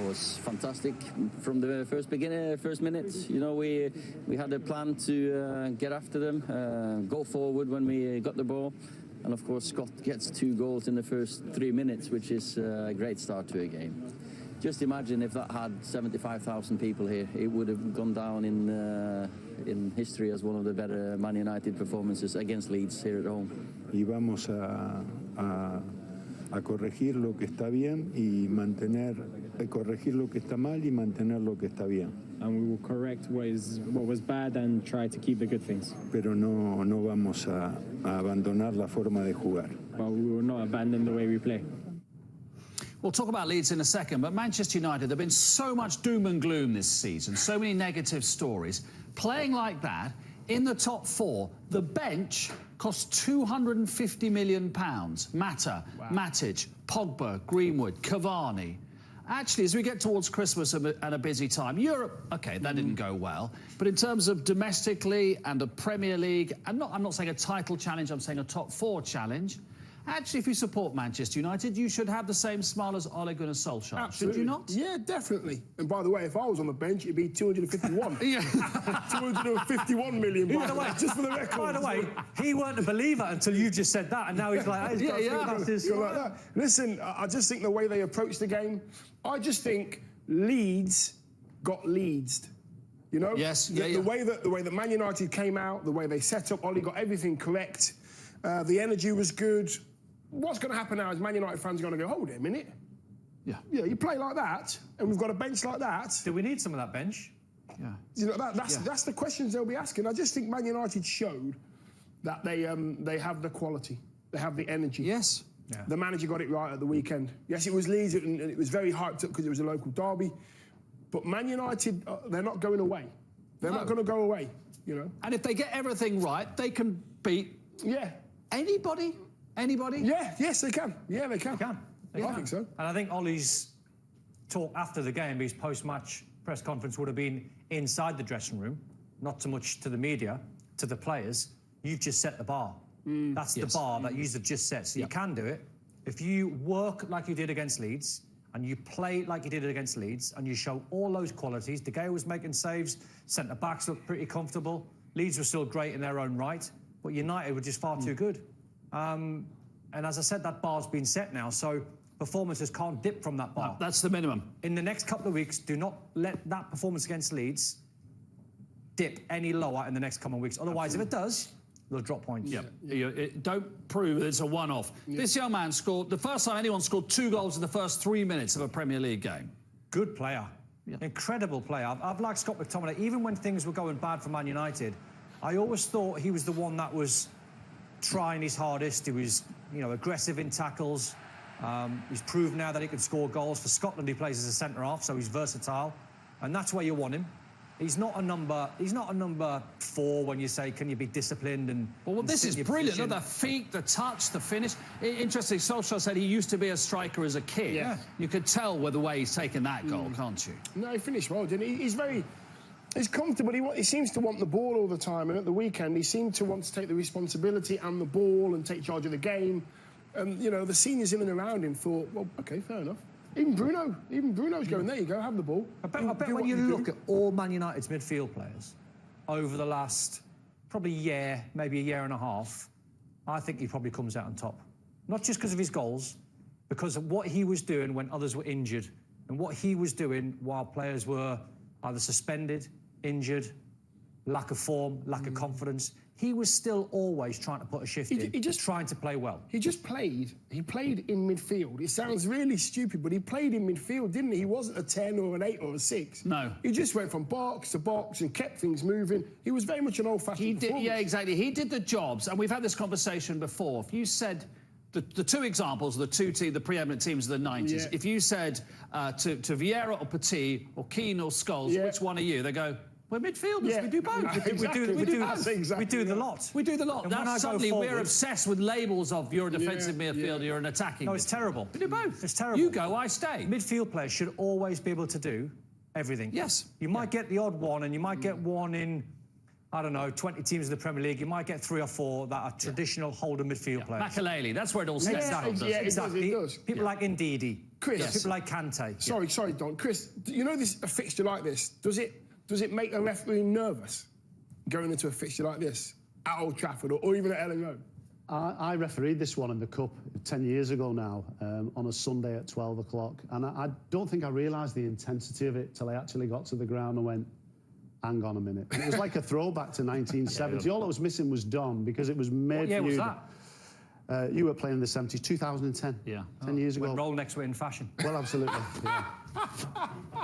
was fantastic from the first minutes. You know, we had a plan to get after them, go forward when we got the ball. And of course, Scott gets 2 goals in the first 3 minutes, which is a great start to a game. Just imagine if that had 75,000 people here, it would have gone down in history as one of the better Man United performances against Leeds here at home. Y vamos a corregir lo que está bien y corregir lo que está mal y mantener lo que está bien. And we will correct what was bad and try to keep the good things. Pero no vamos a abandonar la forma de jugar. But we will not abandon the way we play. We'll talk about Leeds in a second, but Manchester United, there've been so much doom and gloom this season, so many negative stories. Playing like that, in the top 4, the bench costs £250 million. Mata, wow. Matic, Pogba, Greenwood, Cavani. Actually, as we get towards Christmas and a busy time, Europe, OK, that didn't go well. But in terms of domestically and the Premier League, I'm not saying a title challenge, I'm saying a top 4 challenge. Actually, if you support Manchester United, you should have the same smile as Ole Gunnar Solskjaer. Absolutely. Should you not? Yeah, definitely. And by the way, if I was on the bench, it'd be 251. Yeah. 251 million. By the way, just for the record. By the way, he weren't a believer until you just said that, and now he's like, hey, he's got like that. Listen, I just think the way they approach the game, I just think Leeds got Leedsed. You know? Yes. The way that Man United came out, the way they set up, Ole got everything correct. The energy was good. What's going to happen now is Man United fans are going to go, hold it a minute. Yeah, you play like that, and we've got a bench like that. Do we need some of that bench? Yeah. You know, that's the questions they'll be asking. I just think Man United showed that they have the quality. They have the energy. Yes. Yeah. The manager got it right at the weekend. Yes, it was Leeds, and it was very hyped up because it was a local derby. But Man United, they're not going away. They're not going to go away, you know. And if they get everything right, they can beat... Yeah. Anybody? Yeah, yes, they can. Yeah, they can. I think so. And I think Ole's talk after the game, his post-match press conference, would have been inside the dressing room, not so much to the media, to the players. You've just set the bar. That's the bar that you've just set. So you can do it. If you work like you did against Leeds, and you play like you did against Leeds, and you show all those qualities, De Gea was making saves, centre-backs looked pretty comfortable, Leeds were still great in their own right, but United were just far too good. And as I said, that bar's been set now, so performances can't dip from that bar. No, that's the minimum. In the next couple of weeks, do not let that performance against Leeds dip any lower in the next couple of weeks. Otherwise, if it does, they'll drop points. Yeah. Don't prove it's a one-off. Yeah. This young man scored, the first time anyone scored 2 goals in the first 3 minutes of a Premier League game. Good player. Yeah. Incredible player. I've liked Scott McTominay. Even when things were going bad for Man United, I always thought he was the one that was trying his hardest. He was, you know, aggressive in tackles. He's proved now that he can score goals. For Scotland, he plays as a centre-half, so he's versatile. And that's where you want him. He's not a number 4 when you say, can you be disciplined and... Well, this is brilliant. Look, the feet, the touch, the finish. Interesting, Solskjaer said he used to be a striker as a kid. Yeah. You could tell with the way he's taken that goal, can't you? No, he finished well, didn't he? He's comfortable. He seems to want the ball all the time, and at the weekend he seemed to want to take the responsibility and the ball and take charge of the game. And you know, the seniors in and around him thought, well, okay, fair enough. Even Bruno's going, there you go, have the ball. I bet when you look at all Man United's midfield players over the last probably year, maybe a year and a half, I think he probably comes out on top. Not just because of his goals, because of what he was doing when others were injured, and what he was doing while players were either suspended, injured, lack of form, lack of confidence. He was still always trying to put a shift in. He just trying to play well. He played in midfield. It sounds really stupid, but he played in midfield, didn't he? He wasn't a 10 or an 8 or a 6. No. He just went from box to box and kept things moving. He was very much an old-fashioned performance. Yeah, exactly. He did the jobs, and we've had this conversation before. If you said... The 2 examples of the preeminent teams of the 90s, if you said to Vieira or Petit or Keane or Scholes, which one are you? They go, we're midfielders, we do both. We do the lot. We do the lot. That's suddenly we're obsessed with labels of you're a defensive midfielder, you're an attacking No, it's terrible. We do both. It's terrible. You go, I stay. Midfield players should always be able to do everything. Yes. You might get the odd one, and you might get one in I don't know, 20 teams in the Premier League, you might get 3 or 4 that are traditional holder midfield players. Makaleli, that's where it all starts. Exactly. It does. People like Ndidi. Chris. People like Kante. Sorry, Don. Chris, you know a fixture like this, does it make a referee nervous going into a fixture like this at Old Trafford or even at Elland Road? I refereed this one in the Cup 10 years ago now, on a Sunday at 12 o'clock. And I don't think I realised the intensity of it till I actually got to the ground and went, hang on a minute. And it was like a throwback to 1970. All that was missing was Don, because it was made What year for you. was that? You were playing in the 70s, 2010. Yeah. 10 years ago. When roll next to it in fashion. Well, absolutely. Yeah.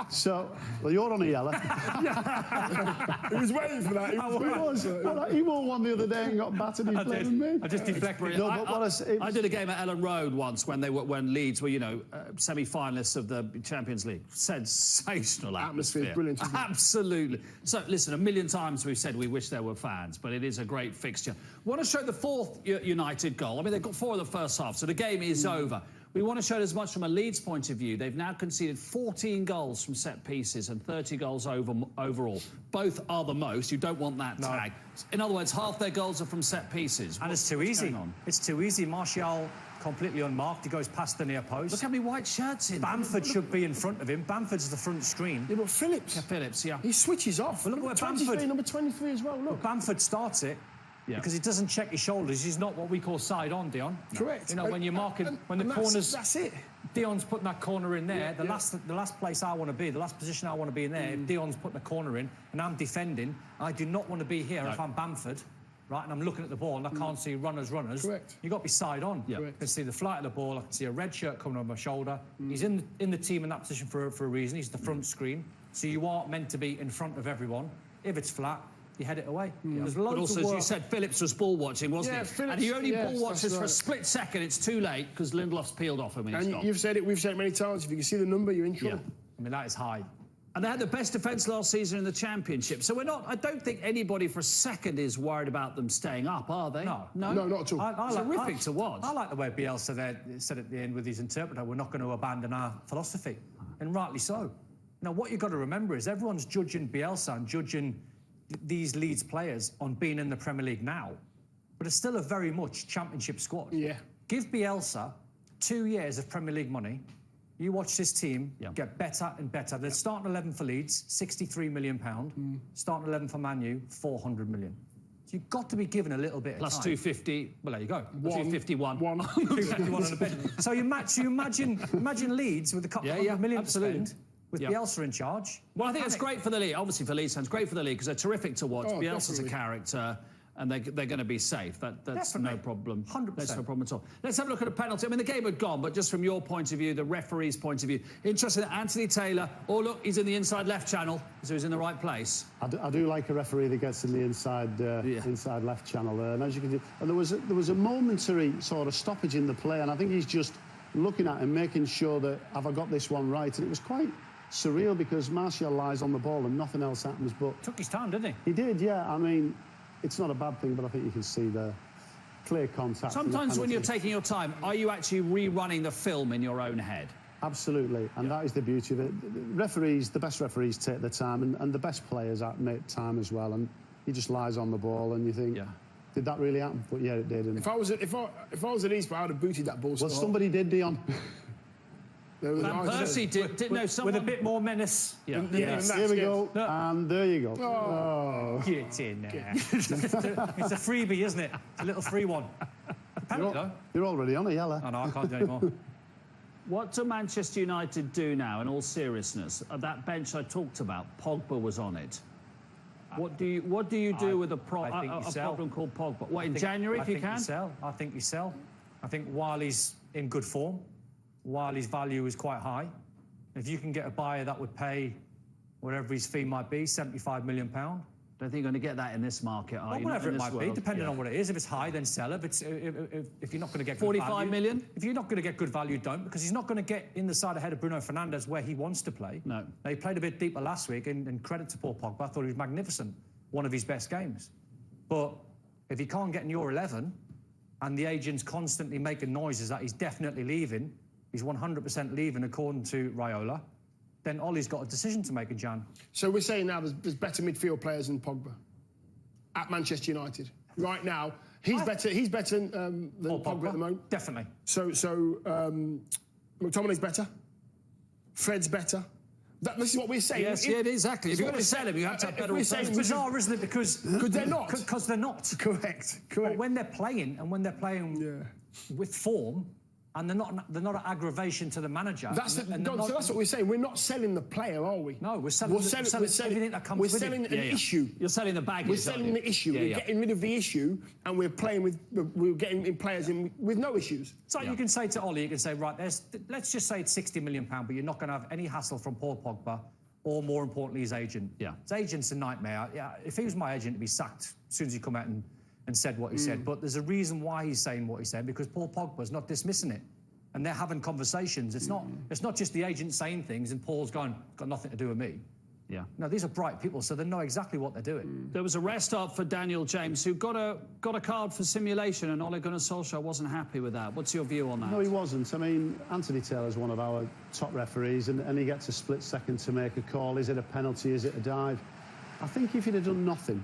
So, well, you're on a yellow. He was waiting for that. He wore one the other day and got battered. He's playing with me. I just deflected. No, but I did a game at Elland Road once when Leeds were, semi-finalists of the Champions League. Sensational atmosphere. Brilliant. Absolutely. So, listen, a million times we've said we wish there were fans, but it is a great fixture. Want to show the 4th United goal? I mean, they've got 4 in the first half, so the game is over. We want to show it as much from a Leeds point of view. They've now conceded 14 goals from set pieces and 30 goals overall. Both are the most. You don't want that tag. In other words, half their goals are from set pieces. And it's too easy. It's too easy. Martial completely unmarked. He goes past the near post. Look how many white shirts in. Bamford should be in front of him. Bamford's the front screen. Yeah, but Phillips. Yeah, Phillips, yeah. He switches off. Well, look where 23, Bamford... number 23 as well, look. Bamford starts it. Yeah. Because he doesn't check his shoulders. He's not what we call side on, Dion. Correct. You know, when you're marking, when the corners... That's it. Dion's putting that corner in there. The last place I want to be, the last position I want to be in there, if Dion's putting a corner in and I'm defending, I do not want to be here if I'm Bamford, right, and I'm looking at the ball and I can't see runners. Correct. You've got to be side on. Yeah. I can see the flight of the ball. I can see a red shirt coming on my shoulder. He's in the team in that position for a reason. He's the front screen. So you are meant to be in front of everyone. If it's flat, you head it away. There's loads But also, of work. as you said, Phillips was ball watching, wasn't he? Phillips, and he only ball watches for a right. split second. It's too late because Lindelof's peeled off him. And you've said it, we've said it many times. If you can see the number, you're in trouble. I mean, that is high. And they had the best defence last season in the Championship. So I don't think anybody for a second is worried about them staying up, are they? No, not at all. Terrific to watch. I like the way Bielsa said at the end with his interpreter, we're not going to abandon our philosophy. And rightly so. Now, what you've got to remember is everyone's judging Bielsa and judging these Leeds players on being in the Premier League now. But it's still a very much Championship squad. Yeah. Give Bielsa 2 years of Premier League money. You watch this team get better and better. The starting 11 for Leeds, £63 million. Starting 11 for Man U, 400 million. So you've got to be given a little bit Plus of time. 250. Well, there you go. 251. 251 on the bench. So you imagine Leeds with a couple of million to spend, with Bielsa in charge. Well, I think it's great for the league. Obviously, for Leeds fans, great for the league because they're terrific to watch. Bielsa's definitely. a character. And they're going to be safe. That's Definitely. no problem. 100%. That's no problem at all. Let's have a look at a penalty. I mean, the game had gone, but just from your point of view, the referee's point of view, interesting that Anthony Taylor, oh, look, he's in the inside left channel, so he's in the right place. I do like a referee that gets in the inside inside left channel there. And as you can see, and there was a momentary sort of stoppage in the play, and I think he's just looking at him, making sure that, have I got this one right? And it was quite surreal because Martial lies on the ball and nothing else happens. But Took his time, didn't he? he did, yeah. I mean, it's not a bad thing, but I think you can see the clear contact. Sometimes when you're taking your time, are you actually rerunning the film in your own head? Absolutely, and that is the beauty of it. Referees, the best referees take their time, and the best players make time as well. And he just lies on the ball, and you think, did that really happen? But yeah, it did. And If I was at Leeds, I'd have booted that ball. well, somebody did, Dion. Van Persie did. No, someone with a bit more menace. Yes, here we go, and there you go. Oh. Get in there. It's a freebie, isn't it? It's a little free one. You're already on a yellow. Oh, no, I can't do any more. What do Manchester United do now, in all seriousness? That bench I talked about, Pogba was on it. What do you do with a problem called Pogba? What, in January, if you can? I think you sell. I think while he's in good form, while his value is quite high, if you can get a buyer that would pay whatever his fee might be, £75 million. Don't think you're going to get that in this market, are you? Whatever it might be, depending on what it is. If it's high, then sell it. If you're not going to get good 45 value, million? If you're not going to get good value, don't, because he's not going to get in the side ahead of Bruno Fernandes where he wants to play. No. Now, he played a bit deeper last week, and credit to Paul Pogba. I thought he was magnificent. One of his best games. But if he can't get in your 11, and the agent's constantly making noises that he's definitely leaving, he's 100% leaving according to Raiola, then Ollie's got a decision to make in Jan. So we're saying now there's better midfield players than Pogba? at Manchester United right now. He's better than Pogba at the moment. Definitely. So McTominay's better. Fred's better. This is what we're saying. Yes, yeah, exactly. If you're going to sell him, you have to have better alternatives. It's bizarre, isn't it? Because they're not. Because they're not. Correct. But when they're playing, and when they're playing with form, and they're not an aggravation to the manager. So that's what we're saying. We're not selling the player, are we? No, we're selling everything that comes with it. We're selling an issue. You're selling the baggage. We're selling the issue. We're getting rid of the issue, and we're getting in players in with no issues. So you can say to Ole, you can say, right, let's just say it's £60 million, but you're not going to have any hassle from Paul Pogba, or more importantly, his agent. Yeah. His agent's a nightmare. Yeah, if he was my agent, he'd be sacked as soon as he come out and said what he said. But there's a reason why he's saying what he said, because Paul Pogba's not dismissing it. And they're having conversations. It's not just the agent saying things and Paul's going, got nothing to do with me. Yeah. No, these are bright people, so they know exactly what they're doing. There was a rest up for Daniel James, who got a card for simulation, and Ole Gunnar Solskjaer wasn't happy with that. What's your view on that? No, he wasn't. I mean, Anthony Taylor's one of our top referees, and he gets a split second to make a call. Is it a penalty? Is it a dive? I think if he'd have done nothing,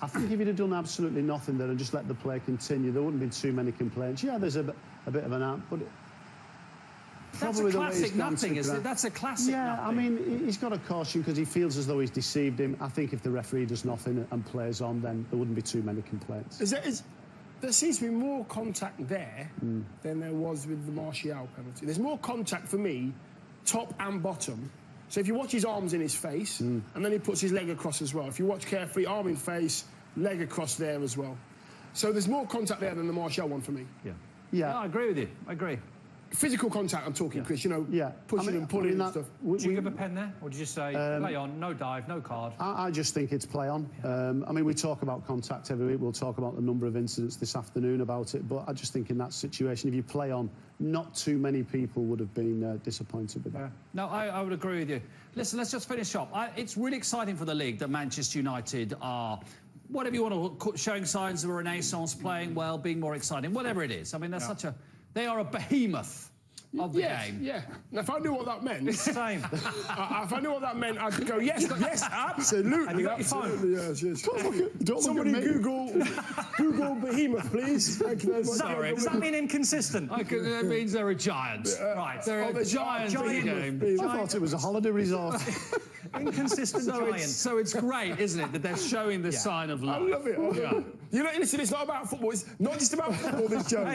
I think if he'd have done absolutely nothing there and just let the play continue, there wouldn't be too many complaints. Yeah, there's a bit of an out, but that's a classic nothing, isn't it? That's a classic nothing. I mean, he's got a caution because he feels as though he's deceived him. I think if the referee does nothing and plays on, then there wouldn't be too many complaints. There seems to be more contact there than there was with the Martial penalty. There's more contact for me, top and bottom. So if you watch his arms in his face, and then he puts his leg across as well. If you watch carefully, arm in face, leg across there as well. So there's more contact there than the Martial one for me. Yeah, I agree with you. I agree. Physical contact, I'm talking, Chris, pushing and pulling and stuff. Did you give a pen there? Or did you just say, play on, no dive, no card? I just think it's play on. I mean, we talk about contact every week. We'll talk about the number of incidents this afternoon about it. But I just think in that situation, if you play on, not too many people would have been disappointed with that. No, I would agree with you. Listen, let's just finish up. It's really exciting for the league that Manchester United are, whatever you want to, showing signs of a renaissance, playing well, being more exciting, whatever it is. I mean, they are a behemoth of the game. Yeah. Now, if I knew what that meant, same. If I knew what that meant, I'd go, yes, absolutely. Have you got your phone? Yes. Somebody Google behemoth, please. Sorry, does that mean inconsistent? That means they're a giant. Right. They're a giant game. I thought it was a holiday resort. Inconsistent giant. So it's great, isn't it, that they're showing the sign of life. I love it. You know, listen, it's not about football. It's not just about football, this show.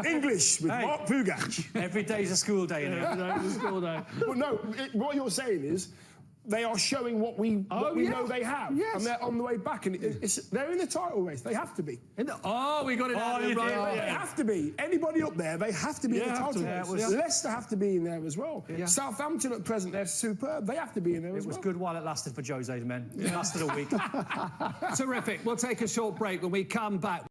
English with Mark Pugach. Every day's a school day, isn't it? Every day's a school day. But no, what you're saying is they are showing what we know they have. Yes. And they're on the way back. And they're in the title race. They have to be. We got it out of right. They have to be. Anybody up there, they have to be in the title race. Leicester have to be in there as well. Southampton at present, they're superb. They have to be in there as well. It was good while it lasted for Jose's men. It lasted a week. Terrific. We'll take a short break. When we come back...